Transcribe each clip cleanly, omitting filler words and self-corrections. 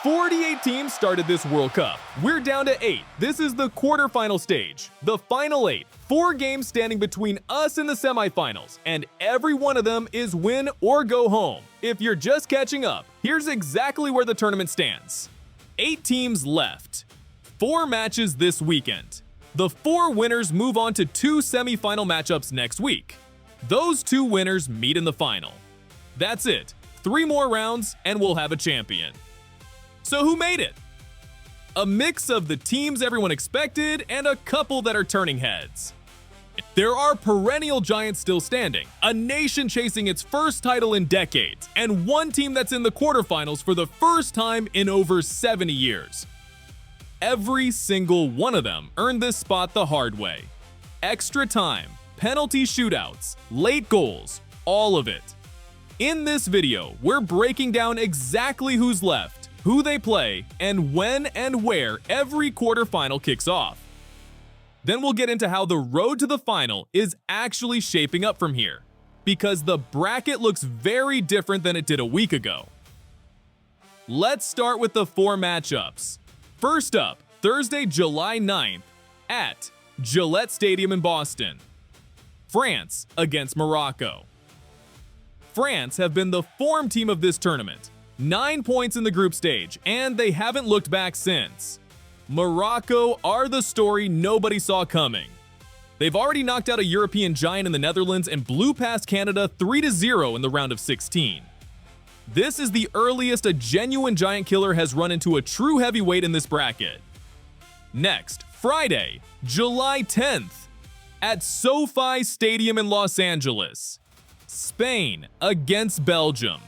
48 teams started this World Cup. We're down to 8. This is the quarterfinal stage. The final 8. 4 games standing between us and the semifinals, and every one of them is win or go home. If you're just catching up, here's exactly where the tournament stands. 8 teams left. 4 matches this weekend. The 4 winners move on to 2 semifinal matchups next week. Those 2 winners meet in the final. That's it. 3 more rounds and we'll have a champion. So who made it? A mix of the teams everyone expected and a couple that are turning heads. There are perennial giants still standing, a nation chasing its first title in decades, and one team that's in the quarterfinals for the first time in over 70 years. Every single one of them earned this spot the hard way. Extra time, penalty shootouts, late goals, all of it. In this video, we're breaking down exactly who's left, who they play, and when and where every quarterfinal kicks off. Then we'll get into how the road to the final is actually shaping up from here, because the bracket looks very different than it did a week ago. Let's start with the 4 matchups. First up, Thursday, July 9th, at Gillette Stadium in Boston. France against Morocco. France have been the form team of this tournament. 9 points in the group stage, and they haven't looked back since. Morocco are the story nobody saw coming. They've already knocked out a European giant in the Netherlands and blew past Canada 3-0 in the round of 16. This is the earliest a genuine giant killer has run into a true heavyweight in this bracket. Next, Friday, July 10th, at SoFi Stadium in Los Angeles. Spain against Belgium.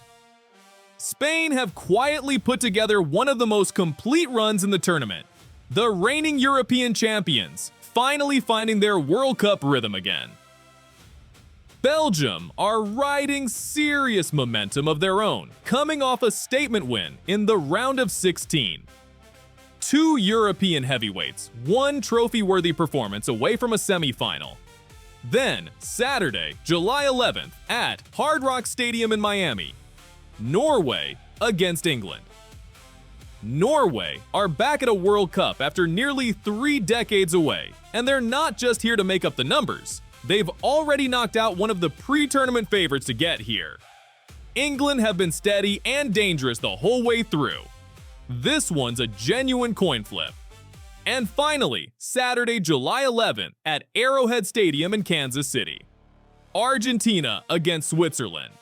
Spain have quietly put together one of the most complete runs in the tournament. The reigning European champions, finally finding their World Cup rhythm again. Belgium are riding serious momentum of their own, coming off a statement win in the round of 16. 2 European heavyweights, 1 trophy-worthy performance away from a semi-final. Then, Saturday, July 11th, at Hard Rock Stadium in Miami. Norway against England. Norway are back at a World Cup after nearly 3 decades away, and they're not just here to make up the numbers. They've already knocked out one of the pre-tournament favorites to get here. England have been steady and dangerous the whole way through. This one's a genuine coin flip. And finally, Saturday, July 11th at Arrowhead Stadium in Kansas City. Argentina against Switzerland.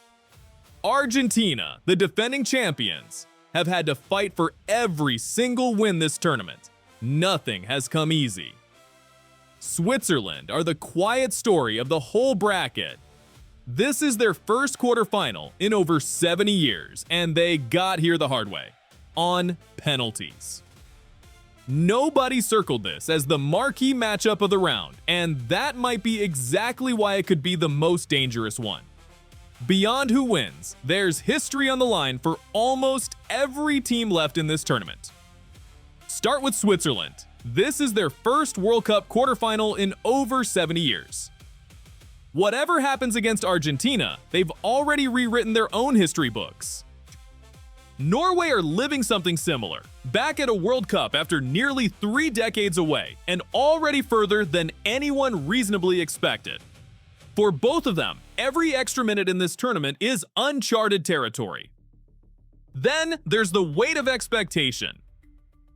Argentina, the defending champions, have had to fight for every single win this tournament. Nothing has come easy. Switzerland are the quiet story of the whole bracket. This is their first quarterfinal in over 70 years, and they got here the hard way, on penalties. Nobody circled this as the marquee matchup of the round, and that might be exactly why it could be the most dangerous one. Beyond who wins, there's history on the line for almost every team left in this tournament. Start with Switzerland. This is their first World Cup quarterfinal in over 70 years. Whatever happens against Argentina, they've already rewritten their own history books. Norway are living something similar, back at a World Cup after nearly 3 decades away, and already further than anyone reasonably expected. For both of them, every extra minute in this tournament is uncharted territory. Then there's the weight of expectation.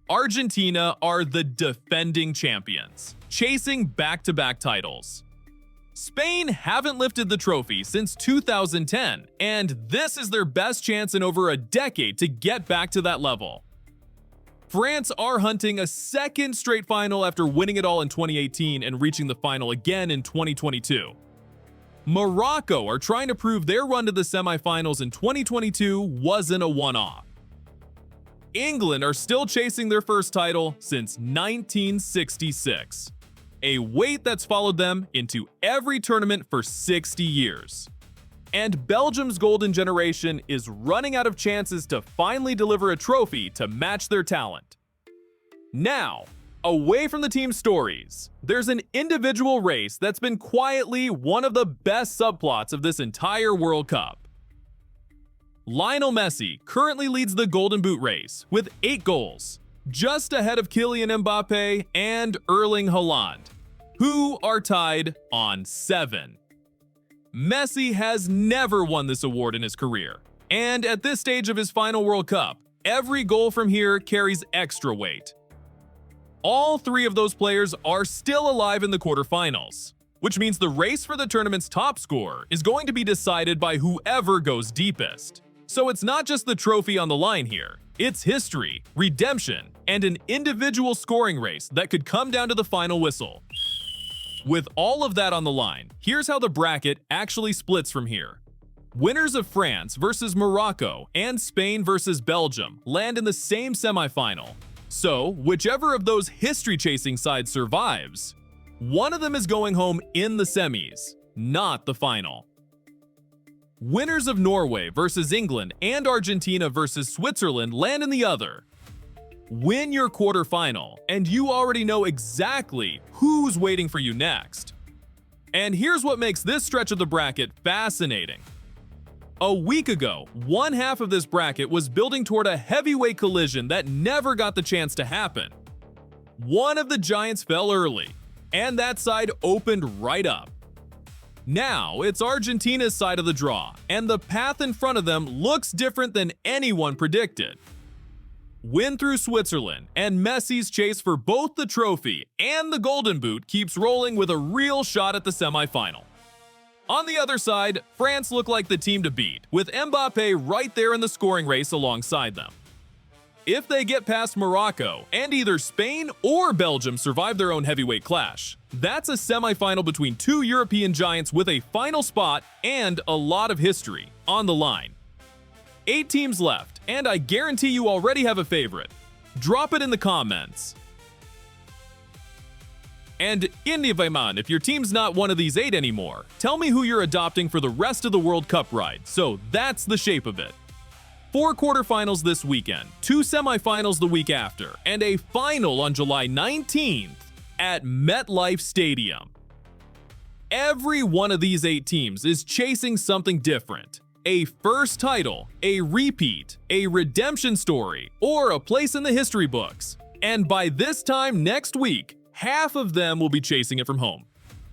Argentina are the defending champions, chasing back-to-back titles. Spain haven't lifted the trophy since 2010, and this is their best chance in over a decade to get back to that level. France are hunting a second straight final after winning it all in 2018 and reaching the final again in 2022. Morocco are trying to prove their run to the semifinals in 2022 wasn't a one-off. England are still chasing their first title since 1966, a weight that's followed them into every tournament for 60 years. And Belgium's golden generation is running out of chances to finally deliver a trophy to match their talent. Now, away from the team stories, there's an individual race that's been quietly one of the best subplots of this entire World Cup. Lionel Messi currently leads the Golden Boot race with 8 goals, just ahead of Kylian Mbappe and Erling Haaland, who are tied on 7. Messi has never won this award in his career, and at this stage of his final World Cup, every goal from here carries extra weight. All 3 of those players are still alive in the quarterfinals, which means the race for the tournament's top scorer is going to be decided by whoever goes deepest. So it's not just the trophy on the line here, it's history, redemption, and an individual scoring race that could come down to the final whistle. With all of that on the line, here's how the bracket actually splits from here. Winners of France versus Morocco and Spain versus Belgium land in the same semifinal. So, whichever of those history-chasing sides survives, one of them is going home in the semis, not the final. Winners of Norway versus England and Argentina versus Switzerland land in the other. Win your quarterfinal, and you already know exactly who's waiting for you next. And here's what makes this stretch of the bracket fascinating. A week ago, one half of this bracket was building toward a heavyweight collision that never got the chance to happen. One of the giants fell early, and that side opened right up. Now, it's Argentina's side of the draw, and the path in front of them looks different than anyone predicted. Win through Switzerland, and Messi's chase for both the trophy and the Golden Boot keeps rolling with a real shot at the semifinal. On the other side, France look like the team to beat, with Mbappe right there in the scoring race alongside them. If they get past Morocco, and either Spain or Belgium survive their own heavyweight clash, that's a semifinal between 2 European giants with a final spot and a lot of history on the line. 8 teams left, and I guarantee you already have a favorite. Drop it in the comments. And if your team's not one of these 8 anymore, tell me who you're adopting for the rest of the World Cup ride, so that's the shape of it. 4 quarterfinals this weekend, 2 semifinals the week after, and a final on July 19th at MetLife Stadium. Every one of these 8 teams is chasing something different. A first title, a repeat, a redemption story, or a place in the history books. And by this time next week, half of them will be chasing it from home.